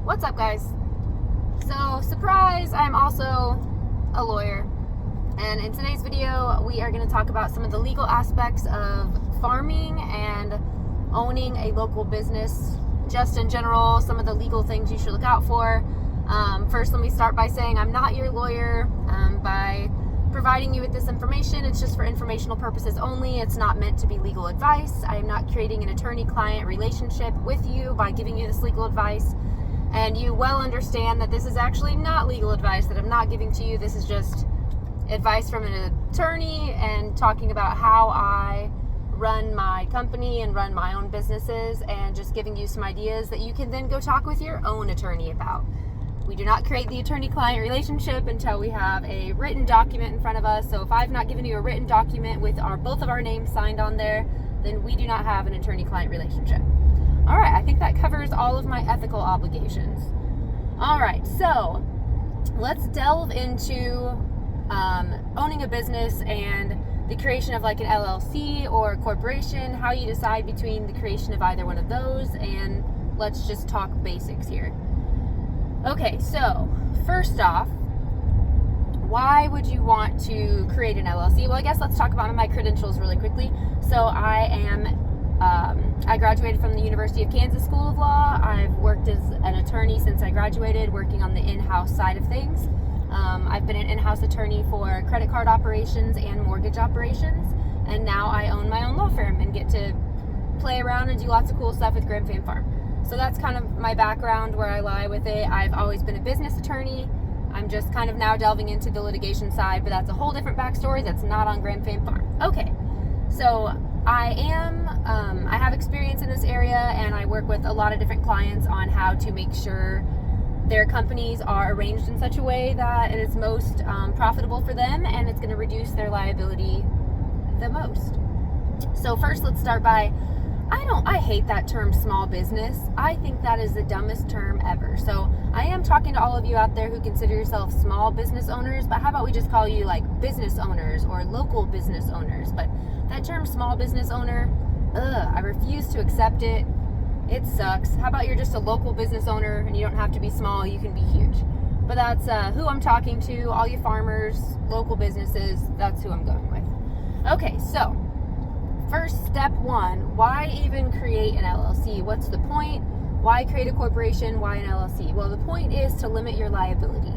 What's up, guys? So, surprise, I'm also a lawyer. And in today's video, we are going to talk about some of the legal aspects of farming and owning a local business, just in general, some of the legal things you should look out for. First, let me start by saying I'm not your lawyer. By providing you with this information, it's just for informational purposes only. It's not meant to be legal advice. I am not creating an attorney-client relationship with you by giving you this legal advice. And you well understand that this is actually not legal advice that I'm not giving to you. This is just advice from an attorney and talking about how I run my company and run my own businesses, and just giving you some ideas that you can then go talk with your own attorney about. We do not create the attorney-client relationship until we have a written document in front of us. So if I've not given you a written document with both of our names signed on there, then we do not have an attorney-client relationship. All right, I think that covers all of my ethical obligations. All right, so let's delve into owning a business and the creation of like an LLC or a corporation, how you decide between the creation of either one of those, and let's just talk basics here. Okay, so first off, why would you want to create an LLC? Well, I guess let's talk about my credentials really quickly. So I graduated from the University of Kansas School of Law. I've worked as an attorney since I graduated, working on the in-house side of things. I've been an in-house attorney for credit card operations and mortgage operations, and now I own my own law firm and get to play around and do lots of cool stuff with Graham Fam Farm. So that's kind of my background, where I lie with it. I've always been a business attorney. I'm just kind of now delving into the litigation side, but that's a whole different backstory that's not on Graham Fam Farm. Okay, so I have experience in this area, and I work with a lot of different clients on how to make sure their companies are arranged in such a way that it is most profitable for them, and it's going to reduce their liability the most. So first, let's start by, I hate that term small business. I think that is the dumbest term ever. So I am talking to all of you out there who consider yourself small business owners, but how about we just call you like business owners or local business owners? But that term small business owner, I refuse to accept it. It sucks. How about you're just a local business owner and you don't have to be small, you can be huge. But that's who I'm talking to, all you farmers, local businesses, that's who I'm going with. Okay, so first, step one, why even create an LLC? What's the point? Why create a corporation? Why an LLC? Well, the point is to limit your liability.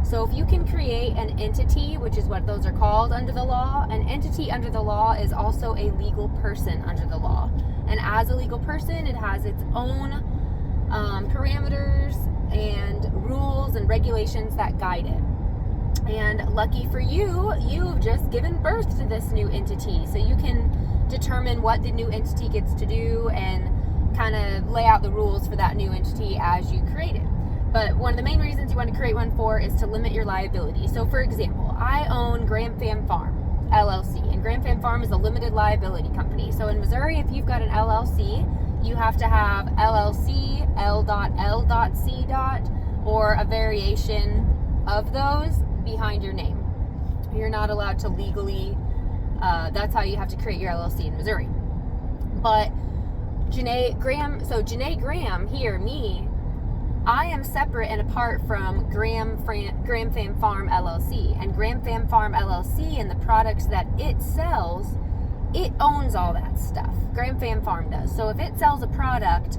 So if you can create an entity, which is what those are called under the law, an entity under the law is also a legal person under the law. And as a legal person, it has its own parameters and rules and regulations that guide it. And lucky for you, you've just given birth to this new entity. So you can determine what the new entity gets to do and kind of lay out the rules for that new entity as you create it. But one of the main reasons you want to create one for is to limit your liability. So for example, I own Graham Fam Farm LLC, and Graham Fam Farm is a limited liability company. So in Missouri, if you've got an LLC, you have to have LLC, L.L.C. or a variation of those behind your name. You're not allowed to legally, that's how you have to create your LLC in Missouri. But Janae Graham here, me, I am separate and apart from Graham Fam Farm LLC. And Graham Fam Farm LLC and the products that it sells, it owns all that stuff. Graham Fam Farm does. So if it sells a product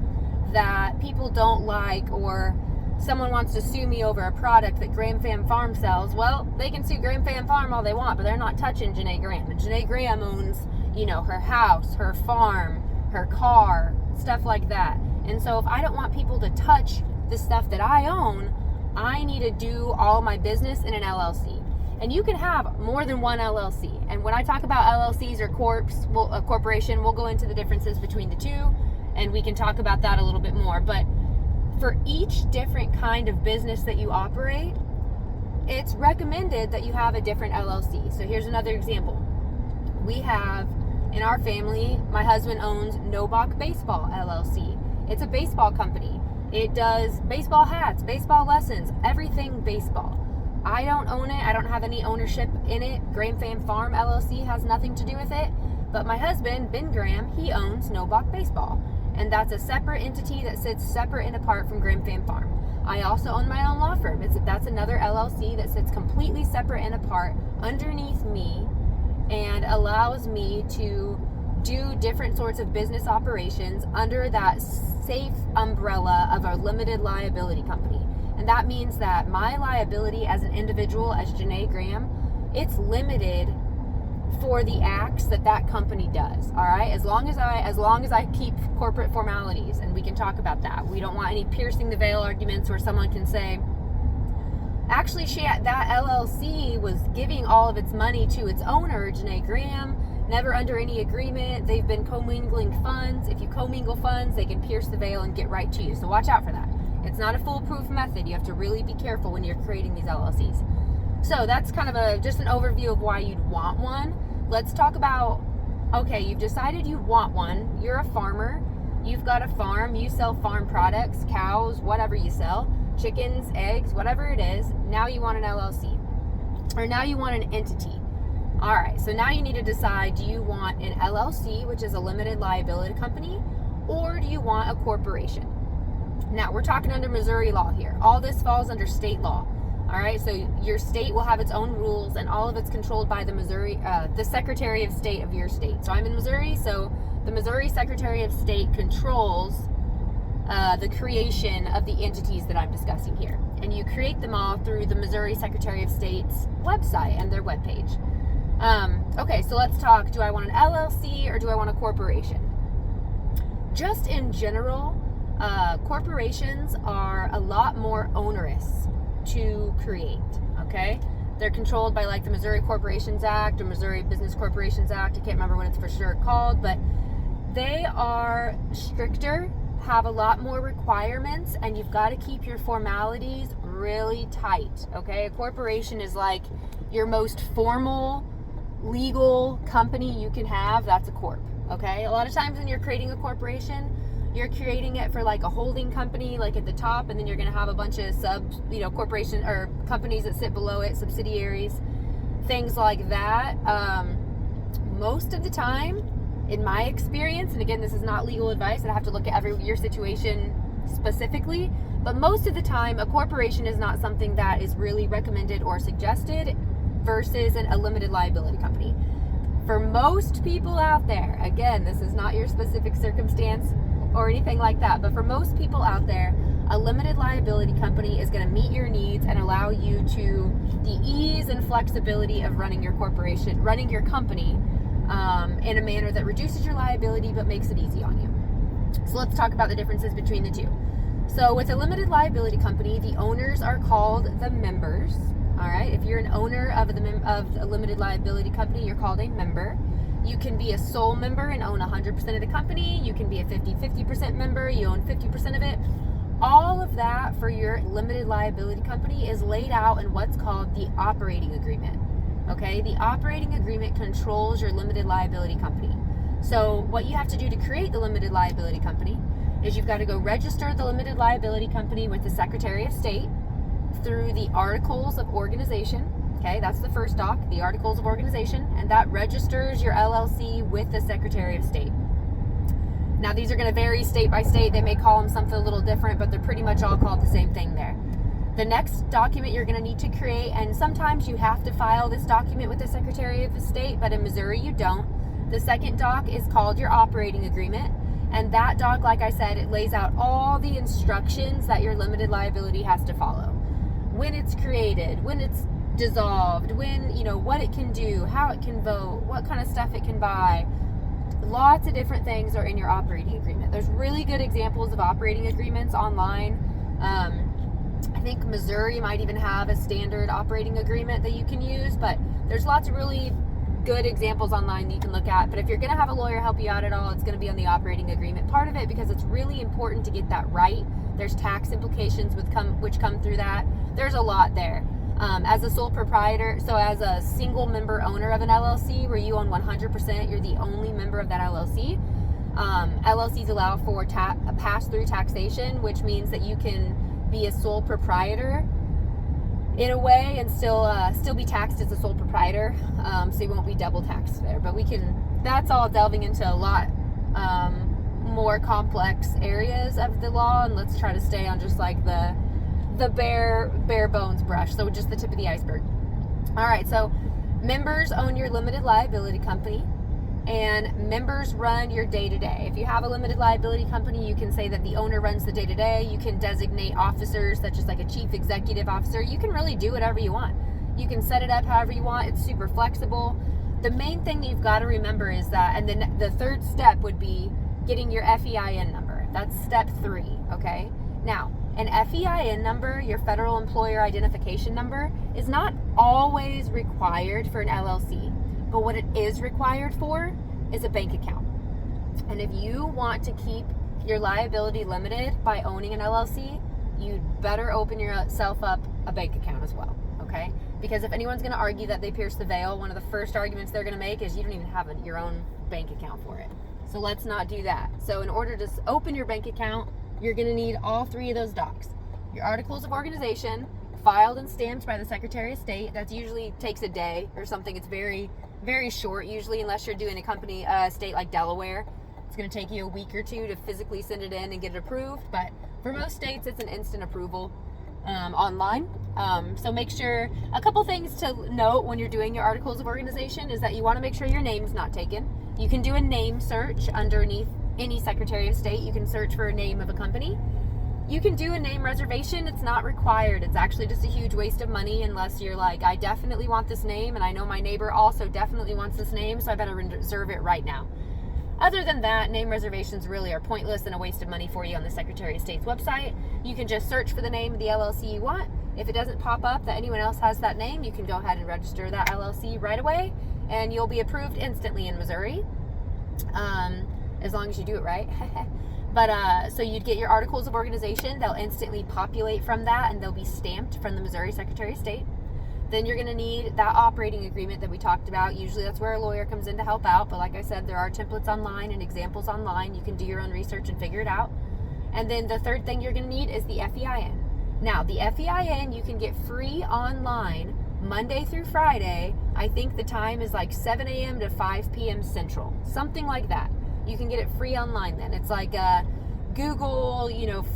that people don't like, or someone wants to sue me over a product that Graham Fam Farm sells, well, they can sue Graham Fam Farm all they want, but they're not touching Janae Graham. And Janae Graham owns, her house, her farm, her car, stuff like that. And so if I don't want people to touch the stuff that I own, I need to do all my business in an LLC. And you can have more than one LLC. And when I talk about LLCs or a corporation, we'll go into the differences between the two, and we can talk about that a little bit more. But for each different kind of business that you operate, it's recommended that you have a different LLC. So here's another example. We have, in our family, my husband owns Nobach Baseball LLC. It's a baseball company. It does baseball hats, baseball lessons, everything baseball. I don't own it. I don't have any ownership in it. Graham Fam Farm LLC has nothing to do with it. But my husband, Ben Graham, he owns Nobach Baseball. And that's a separate entity that sits separate and apart from Graham Fam Farm. I also own my own law firm. That's another LLC that sits completely separate and apart underneath me and allows me to do different sorts of business operations under that safe umbrella of a limited liability company. And that means that my liability as an individual, as Janae Graham, it's limited for the acts that company does. All right, as long as I keep corporate formalities, and we can talk about that. We don't want any piercing the veil arguments where someone can say, actually, that LLC was giving all of its money to its owner, Janae Graham, never under any agreement. They've been commingling funds. If you commingle funds, they can pierce the veil and get right to you. So watch out for that. It's not a foolproof method. You have to really be careful when you're creating these LLCs. So that's kind of just an overview of why you'd want one. Let's talk about, okay, you've decided you want one. You're a farmer. You've got a farm. You sell farm products, cows, whatever you sell, chickens, eggs, whatever it is. Now you want an LLC, or now you want an entity. All right, so now you need to decide, do you want an LLC, which is a limited liability company, or do you want a corporation? Now, we're talking under Missouri law here. All this falls under state law. All right, so your state will have its own rules, and all of it's controlled by the Secretary of State of your state. So I'm in Missouri, so the Missouri Secretary of State controls the creation of the entities that I'm discussing here. And you create them all through the Missouri Secretary of State's website and their webpage. Okay, so let's talk, do I want an LLC or do I want a corporation? Just in general, corporations are a lot more onerous to create, okay? They're controlled by like the Missouri Corporations Act or Missouri Business Corporations Act. I can't remember what it's for sure called, but they are stricter, have a lot more requirements, and you've got to keep your formalities really tight, okay? A corporation is like your most formal legal company you can have. That's a corp, okay? A lot of times when you're creating a corporation, you're creating it for like a holding company, like at the top, and then you're going to have a bunch of corporation or companies that sit below it, subsidiaries, things like that. Most of the time, in my experience, and again, this is not legal advice, and I have to look at your situation specifically, but most of the time, a corporation is not something that is really recommended or suggested versus a limited liability company. For most people out there, again, this is not your specific circumstance or anything like that, but for most people out there, a limited liability company is going to meet your needs and allow you to the ease and flexibility of running your corporation, running your company in a manner that reduces your liability but makes it easy on you. So let's talk about the differences between the two. So with a limited liability company, the owners are called the members. All right, if you're an owner of a limited liability company, you're called a member. You can be a sole member and own 100% of the company. You can be a 50% member, you own 50% of it. All of that for your limited liability company is laid out in what's called the operating agreement. Okay, the operating agreement controls your limited liability company. So what you have to do to create the limited liability company is you've got to go register the limited liability company with the Secretary of State through the Articles of Organization. Okay, that's the first doc, the Articles of Organization, and that registers your LLC with the Secretary of State. Now, these are going to vary state by state. They may call them something a little different, but they're pretty much all called the same thing there. The next document you're going to need to create, and sometimes you have to file this document with the Secretary of State, but in Missouri you don't. The second doc is called your operating agreement, and that doc, like I said, it lays out all the instructions that your limited liability has to follow. When it's created, when it's dissolved, when, what it can do, how it can vote, what kind of stuff it can buy. Lots of different things are in your operating agreement. There's really good examples of operating agreements online. I think Missouri might even have a standard operating agreement that you can use, but there's lots of really good examples online that you can look at. But if you're going to have a lawyer help you out at all, it's going to be on the operating agreement part of it, because it's really important to get that right. There's tax implications which come through that. There's a lot there. As a sole proprietor, so as a single member owner of an LLC where you own 100%, you're the only member of that LLC. LLCs allow for a pass-through taxation, which means that you can be a sole proprietor in a way and still be taxed as a sole proprietor, so you won't be double taxed there. But that's all delving into a lot more complex areas of the law, and let's try to stay on just like the the bare bones brush, so just the tip of the iceberg. All right, so members own your limited liability company, and members run your day-to-day. If you have a limited liability company, you can say that the owner runs the day-to-day. You can designate officers, such as like a chief executive officer. You can really do whatever you want. You can set it up however you want. It's super flexible. The main thing you've got to remember is that, and then the third step would be getting your FEIN number. That's step 3, okay? Now, an FEIN number, your federal employer identification number, is not always required for an LLC. But what it is required for is a bank account. And if you want to keep your liability limited by owning an LLC, you'd better open yourself up a bank account as well, okay? Because if anyone's going to argue that they pierced the veil, one of the first arguments they're going to make is you don't even have your own bank account for it. So let's not do that. So in order to open your bank account, you're going to need all 3 of those docs. Your articles of organization, filed and stamped by the Secretary of State. That usually takes a day or something. It's very, very short usually, unless you're doing a state like Delaware. It's going to take you a week or 2 to physically send it in and get it approved. But for most states, it's an instant approval online. So make sure, a couple things to note when you're doing your articles of organization is that you want to make sure your name's not taken. You can do a name search underneath any Secretary of State. You can search for a name of a company. You can do a name reservation. It's not required. It's actually just a huge waste of money unless you're like, I definitely want this name, and I know my neighbor also definitely wants this name, so I better reserve it right now. Other than that, name reservations really are pointless and a waste of money for you on the Secretary of State's website. You can just search for the name of the LLC you want. If it doesn't pop up that anyone else has that name, you can go ahead and register that LLC right away, and you'll be approved instantly in Missouri, as long as you do it right. But so you'd get your articles of organization. They'll instantly populate from that, and they'll be stamped from the Missouri Secretary of State. Then you're going to need that operating agreement that we talked about. Usually that's where a lawyer comes in to help out. But like I said, there are templates online and examples online. You can do your own research and figure it out. And then the third thing you're going to need is the FEIN. Now, the FEIN you can get free online Monday through Friday. I think the time is like 7 a.m. to 5 p.m. Central. Something like that. You can get it free online then. It's like Google,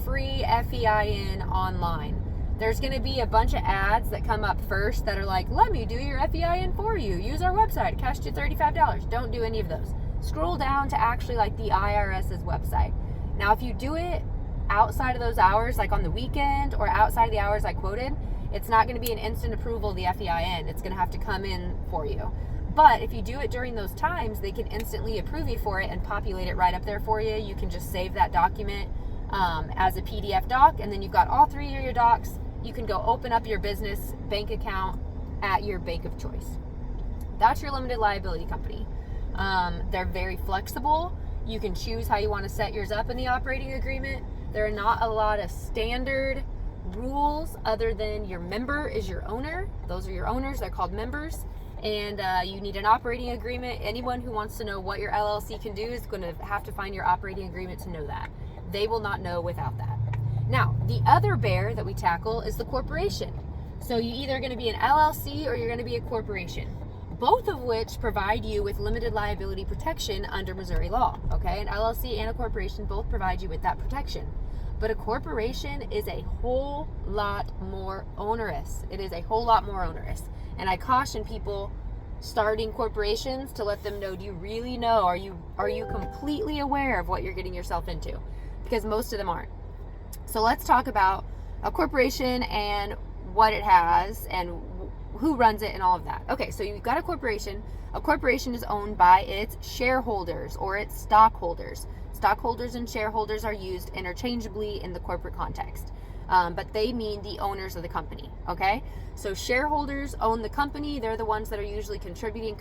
free FEIN online. There's going to be a bunch of ads that come up first that are like, let me do your FEIN for you. Use our website. It costs you $35. Don't do any of those. Scroll down to actually like the IRS's website. Now, if you do it outside of those hours, like on the weekend or outside of the hours I quoted, it's not going to be an instant approval of the FEIN. It's going to have to come in for you. But if you do it during those times, they can instantly approve you for it and populate it right up there for you. You can just save that document as a PDF doc, and then you've got all 3 of your docs. You can go open up your business bank account at your bank of choice. That's your limited liability company. They're very flexible. You can choose how you want to set yours up in the operating agreement. There are not a lot of standard rules other than your member is your owner. Those are your owners. They're called members. And you need an operating agreement. Anyone who wants to know what your LLC can do is going to have to find your operating agreement to know that. They will not know without that. Now, the other bear that we tackle is the corporation. So you're either going to be an LLC or you're going to be a corporation, both of which provide you with limited liability protection under Missouri law. Okay, an LLC and a corporation both provide you with that protection. But a corporation is a whole lot more onerous. It is a whole lot more onerous. And I caution people starting corporations to let them know, do you really know? Are you completely aware of what you're getting yourself into? Because most of them aren't. So let's talk about a corporation and what it has and who runs it and all of that. Okay, so you've got a corporation. A corporation is owned by its shareholders or its stockholders. Stockholders and shareholders are used interchangeably in the corporate context, but they mean the owners of the company, okay? So shareholders own the company. They're the ones that are usually contributing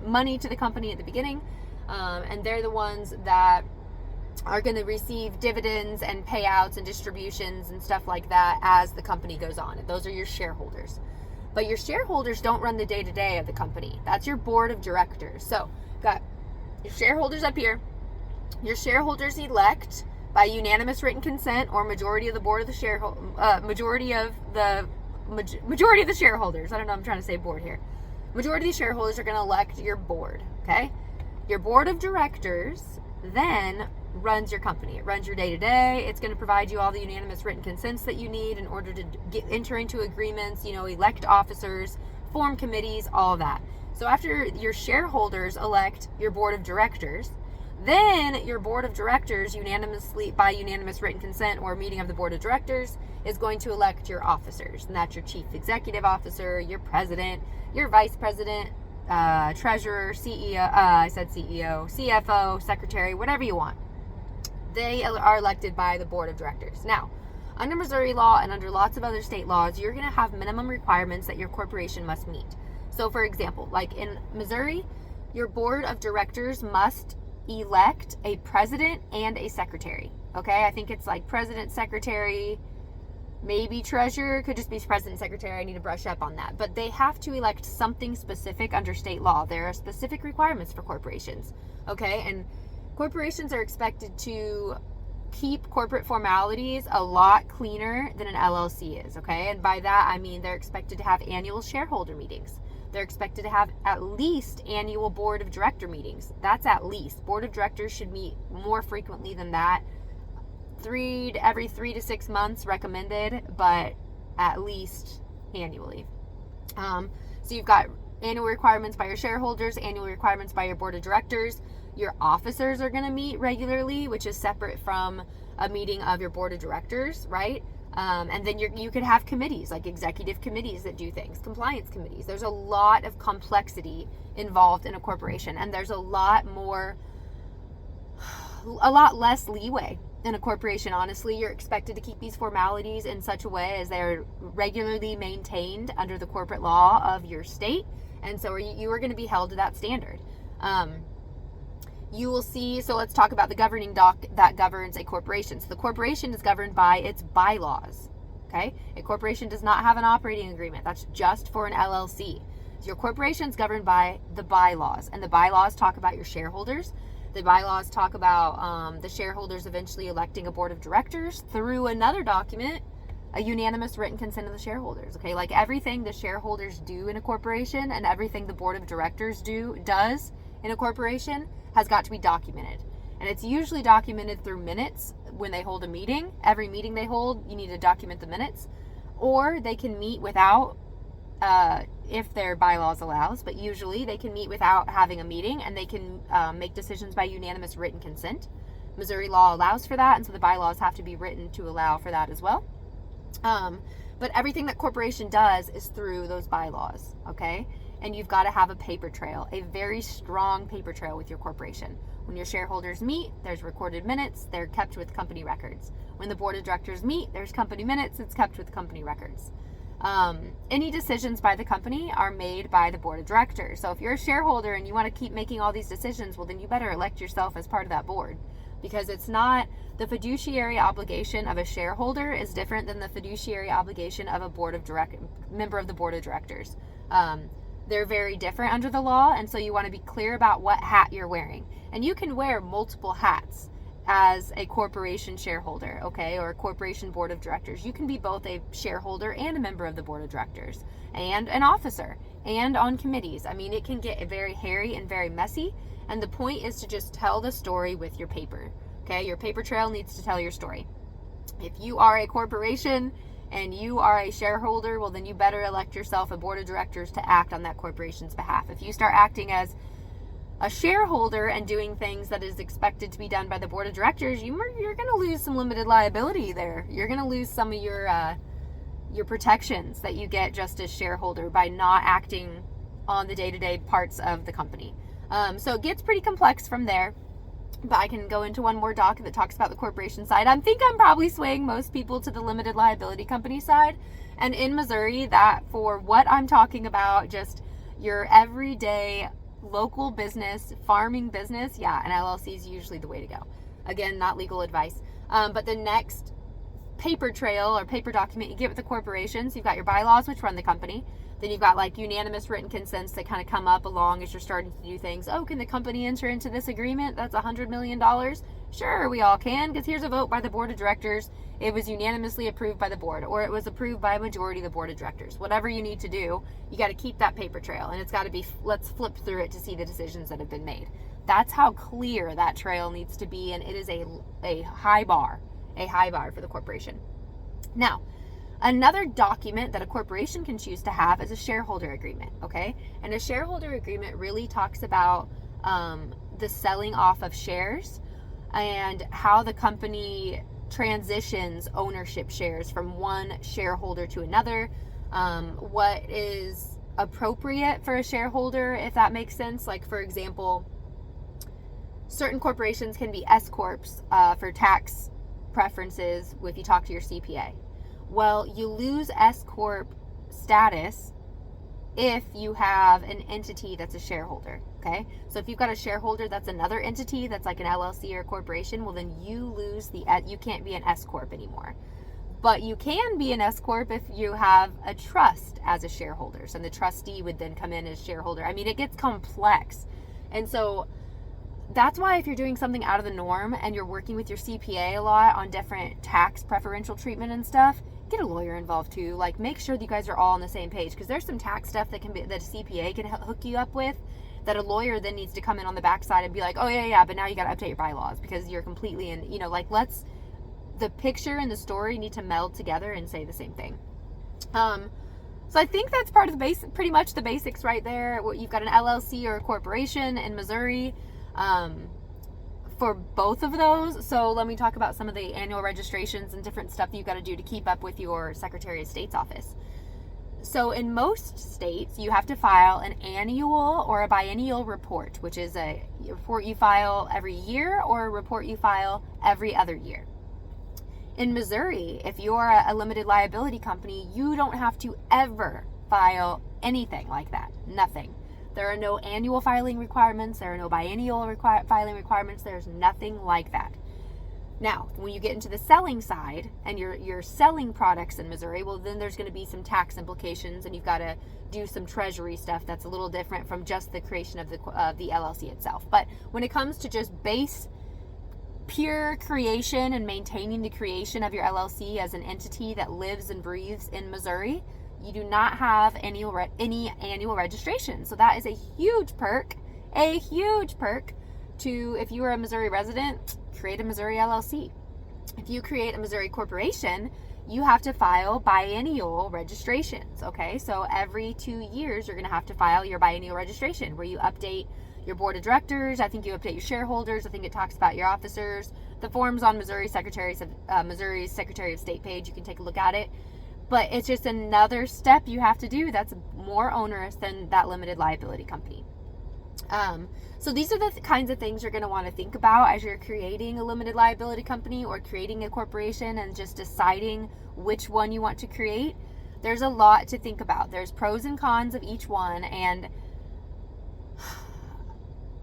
money to the company at the beginning, and they're the ones that are going to receive dividends and payouts and distributions and stuff like that as the company goes on. And those are your shareholders. But your shareholders don't run the day-to-day of the company. That's your board of directors. So, got your shareholders up here. Your shareholders elect by unanimous written consent or majority of the board of the majority of the shareholders. I don't know, I'm trying to say board here. Majority of the shareholders are going to elect your board, okay? Your board of directors then runs your company. It runs your day-to-day. It's going to provide you all the unanimous written consents that you need in order to enter into agreements, elect officers, form committees, all that. So after your shareholders elect your board of directors, then your board of directors by unanimous written consent or meeting of the board of directors is going to elect your officers. And that's your chief executive officer, your president, your vice president, treasurer, CEO, CFO, secretary, whatever you want. They are elected by the board of directors. Now, under Missouri law and under lots of other state laws, you're going to have minimum requirements that your corporation must meet. So for example, like in Missouri, your board of directors must elect a president and a secretary. Okay, I think it's like president, secretary, maybe treasurer, could just be president, secretary. I need to brush up on that. But they have to elect something specific under state law. There are specific requirements for corporations. Okay, and corporations are expected to keep corporate formalities a lot cleaner than an LLC is. Okay, and by that I mean they're expected to have annual shareholder meetings. They're expected to have at least annual board of director meetings. That's at least. Board of directors should meet more frequently than that. Every 3 to 6 months recommended, but at least annually. So you've got annual requirements by your shareholders, annual requirements by your board of directors. Your officers are going to meet regularly, which is separate from a meeting of your board of directors, right? And then you could have committees, like executive committees that do things, compliance committees. There's a lot of complexity involved in a corporation, and there's a lot less leeway in a corporation. Honestly, you're expected to keep these formalities in such a way as they're regularly maintained under the corporate law of your state, and so you are going to be held to that standard. You will see, so let's talk about the governing doc that governs a corporation. So the corporation is governed by its bylaws, okay? A corporation does not have an operating agreement. That's just for an LLC. So your corporation is governed by the bylaws, and the bylaws talk about your shareholders. The bylaws talk about the shareholders eventually electing a board of directors through another document, a unanimous written consent of the shareholders, okay? Like everything the shareholders do in a corporation and everything the board of directors does in a corporation has got to be documented. And it's usually documented through minutes when they hold a meeting. Every meeting they hold, you need to document the minutes. Or they can meet without, if their bylaws allows, but usually they can meet without having a meeting, and they can make decisions by unanimous written consent. Missouri law allows for that, and so the bylaws have to be written to allow for that as well. But everything that corporation does is through those bylaws, okay? And you've got to have a paper trail, a very strong paper trail with your corporation. When your shareholders meet, there's recorded minutes, they're kept with company records. When the board of directors meet, there's company minutes, it's kept with company records. Any decisions by the company are made by the board of directors. So if you're a shareholder and you want to keep making all these decisions, well, then you better elect yourself as part of that board, because it's not, the fiduciary obligation of a shareholder is different than the fiduciary obligation of a member of the board of directors. They're very different under the law, and so you want to be clear about what hat you're wearing. And you can wear multiple hats as a corporation shareholder, okay, or a corporation board of directors. You can be both a shareholder and a member of the board of directors, and an officer, and on committees. I mean, it can get very hairy and very messy, and the point is to just tell the story with your paper, okay? Your paper trail needs to tell your story. If you are a corporation and you are a shareholder, well, then you better elect yourself a board of directors to act on that corporation's behalf. If you start acting as a shareholder and doing things that is expected to be done by the board of directors, you're going to lose some limited liability there. You're going to lose some of your protections that you get just as shareholder by not acting on the day-to-day parts of the company. So it gets pretty complex from there. But I can go into one more doc that talks about the corporation side. I think I'm probably swaying most people to the limited liability company side. And in Missouri, that for what I'm talking about, just your everyday local business, farming business, yeah, an LLC is usually the way to go. Again, not legal advice. But the next paper trail or paper document you get with the corporations, you've got your bylaws, which run the company. Then you've got like unanimous written consents that kind of come up along as you're starting to do things. Oh, can the company enter into this agreement? That's $100 million. Sure, we all can, because here's a vote by the board of directors. It was unanimously approved by the board, or it was approved by a majority of the board of directors. Whatever you need to do, you got to keep that paper trail, and it's got to be, let's flip through it to see the decisions that have been made. That's how clear that trail needs to be, and it is a high bar for the corporation. Now, another document that a corporation can choose to have is a shareholder agreement, okay? And a shareholder agreement really talks about the selling off of shares and how the company transitions ownership shares from one shareholder to another, what is appropriate for a shareholder, if that makes sense. Like, for example, certain corporations can be S corps for tax preferences if you talk to your CPA. Well, you lose S corp status if you have an entity that's a shareholder, okay? So if you've got a shareholder that's another entity that's like an LLC or a corporation, well, then you can't be an S corp anymore. But you can be an S corp if you have a trust as a shareholder. So the trustee would then come in as shareholder. I mean, it gets complex. And so that's why if you're doing something out of the norm and you're working with your CPA a lot on different tax preferential treatment and stuff, get a lawyer involved too. Like, make sure that you guys are all on the same page, because there's some tax stuff that a CPA can hook you up with that a lawyer then needs to come in on the backside and be like, oh yeah, but now you got to update your bylaws because you're completely in, the picture and the story need to meld together and say the same thing. So I think that's part of pretty much the basics right there. You've got an LLC or a corporation in Missouri for both of those. So let me talk about some of the annual registrations and different stuff that you've got to do to keep up with your Secretary of State's office. So in most states, you have to file an annual or a biennial report, which is a report you file every year or a report you file every other year. In Missouri, if you're a limited liability company, you don't have to ever file anything like that. Nothing. There are no annual filing requirements. There are no biennial filing requirements. There's nothing like that. Now, when you get into the selling side and you're selling products in Missouri, well, then there's going to be some tax implications, and you've got to do some treasury stuff that's a little different from just the creation of the LLC itself. But when it comes to just pure creation and maintaining the creation of your LLC as an entity that lives and breathes in Missouri, you do not have any annual registration. So that is a huge perk to, if you are a Missouri resident, create a Missouri LLC. If you create a Missouri corporation, you have to file biennial registrations, okay? So every 2 years, you're going to have to file your biennial registration where you update your board of directors. I think you update your shareholders. I think it talks about your officers. The forms on Missouri's Secretary of State page, you can take a look at it. But it's just another step you have to do that's more onerous than that limited liability company. So these are the kinds of things you're going to want to think about as you're creating a limited liability company or creating a corporation and just deciding which one you want to create. There's a lot to think about. There's pros and cons of each one, and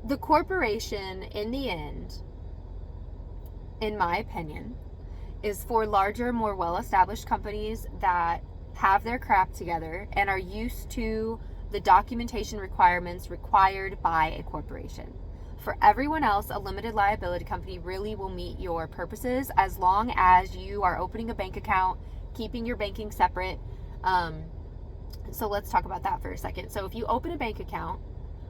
the corporation, in the end, in my opinion, is for larger, more well-established companies that have their crap together and are used to the documentation requirements required by a corporation. For everyone else, a limited liability company really will meet your purposes as long as you are opening a bank account, keeping your banking separate. So let's talk about that for a second. So if you open a bank account,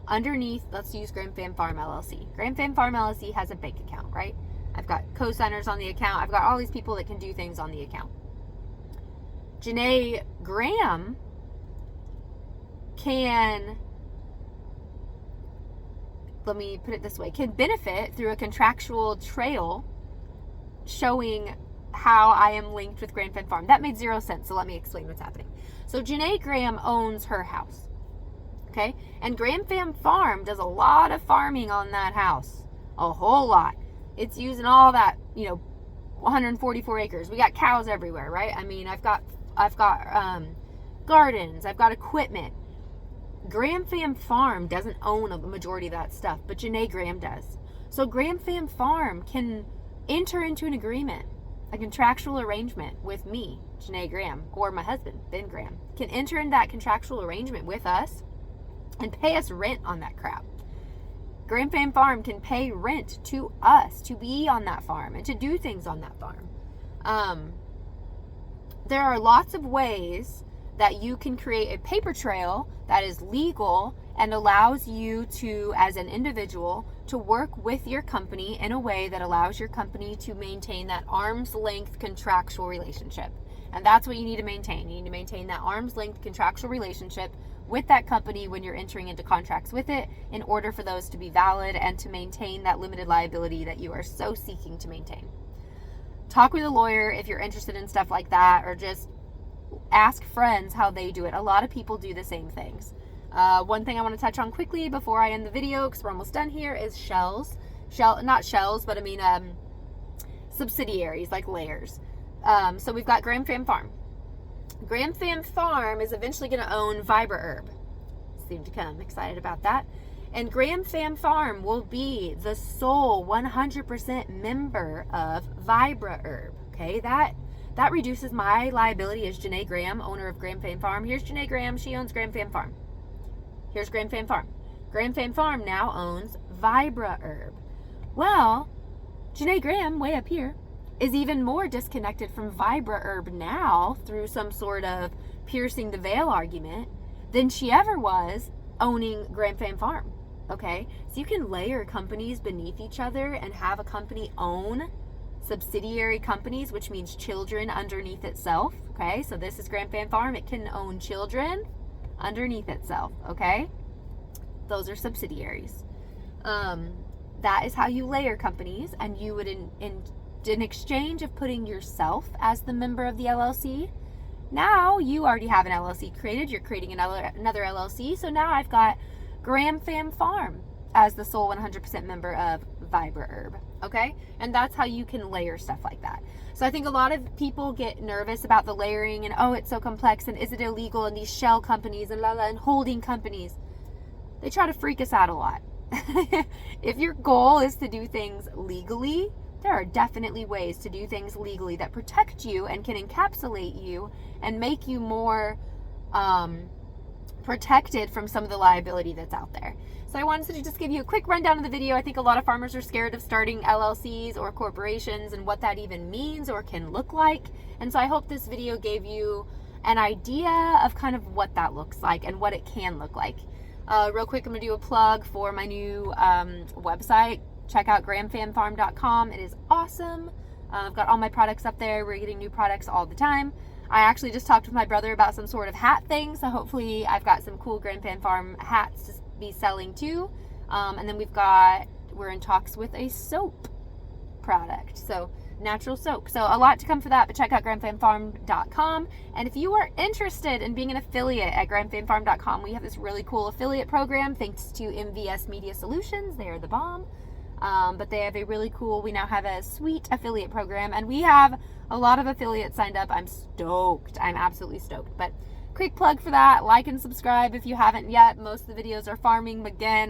underneath, let's use Graham Pham Farm LLC. Graham Pham Farm LLC has a bank account, right? I've got co-signers on the account. I've got all these people that can do things on the account. Janae Graham can, let me put it this way, can benefit through a contractual trail showing how I am linked with Graham Pham Farm. That made zero sense, so let me explain what's happening. So Janae Graham owns her house, okay? And Graham Pham Farm does a lot of farming on that house, a whole lot. It's using all that, 144 acres. We got cows everywhere, right? I mean, I've got gardens, I've got equipment. Graham Pham Farm doesn't own a majority of that stuff, but Janae Graham does. So Graham Pham Farm can enter into an agreement, a contractual arrangement with me, Janae Graham, or my husband, Ben Graham, can enter in that contractual arrangement with us and pay us rent on that crap. Graham Pham Farm can pay rent to us to be on that farm and to do things on that farm. There are lots of ways that you can create a paper trail that is legal and allows you to, as an individual, to work with your company in a way that allows your company to maintain that arm's length contractual relationship. And that's what you need to maintain. You need to maintain that arm's length contractual relationship with that company when you're entering into contracts with it, in order for those to be valid and to maintain that limited liability that you are so seeking to maintain. Talk with a lawyer if you're interested in stuff like that, or just ask friends how they do it. A lot of people do the same things. One thing I want to touch on quickly before I end the video, because we're almost done here, is subsidiaries, like layers. So we've got Graham Fam Farm. Graham Fam Farm is eventually going to own VibraHerb. Seem to come excited about that. And Graham Fam Farm will be the sole 100% member of VibraHerb. Okay, that reduces my liability as Janae Graham, owner of Graham Fam Farm. Here's Janae Graham. She owns Graham Fam Farm. Here's Graham Fam Farm. Graham Fam Farm now owns VibraHerb. Well, Janae Graham, way up here, is even more disconnected from VibraHerb now through some sort of piercing the veil argument than she ever was owning Graham Fam Farm. Okay? So you can layer companies beneath each other and have a company own subsidiary companies, which means children underneath itself. Okay? So this is Graham Fam Farm. It can own children underneath itself. Okay? Those are subsidiaries. That is how you layer companies, and you would in exchange of putting yourself as the member of the LLC, now you already have an LLC created, you're creating another LLC, so now I've got Graham Fam Farm as the sole 100% member of VibraHerb, okay? And that's how you can layer stuff like that. So I think a lot of people get nervous about the layering and, oh, it's so complex, and is it illegal, and these shell companies and and holding companies. They try to freak us out a lot. If your goal is to do things legally, there are definitely ways to do things legally that protect you and can encapsulate you and make you more protected from some of the liability that's out there. So I wanted to just give you a quick rundown of the video. I think a lot of farmers are scared of starting LLCs or corporations and what that even means or can look like. And so I hope this video gave you an idea of kind of what that looks like and what it can look like. Real quick, I'm going to do a plug for my new website. Check out grahamfamfarm.com. It is awesome. I've got all my products up there. We're getting new products all the time. I actually just talked with my brother about some sort of hat thing, so hopefully I've got some cool Graham Fam Farm hats to be selling too. And then we're in talks with a soap product, so natural soap. So a lot to come for that, but check out grahamfamfarm.com. And if you are interested in being an affiliate at grahamfamfarm.com, we have this really cool affiliate program thanks to MVS Media Solutions. They are the bomb. But they have a really cool, we now have a sweet affiliate program, and we have a lot of affiliates signed up. I'm stoked. I'm absolutely stoked. But quick plug for that. Like and subscribe if you haven't yet. Most of the videos are farming. Again,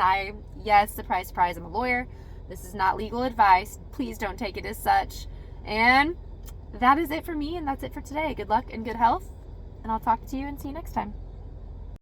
yes, surprise, surprise, I'm a lawyer. This is not legal advice. Please don't take it as such. And that is it for me, and that's it for today. Good luck and good health, and I'll talk to you and see you next time.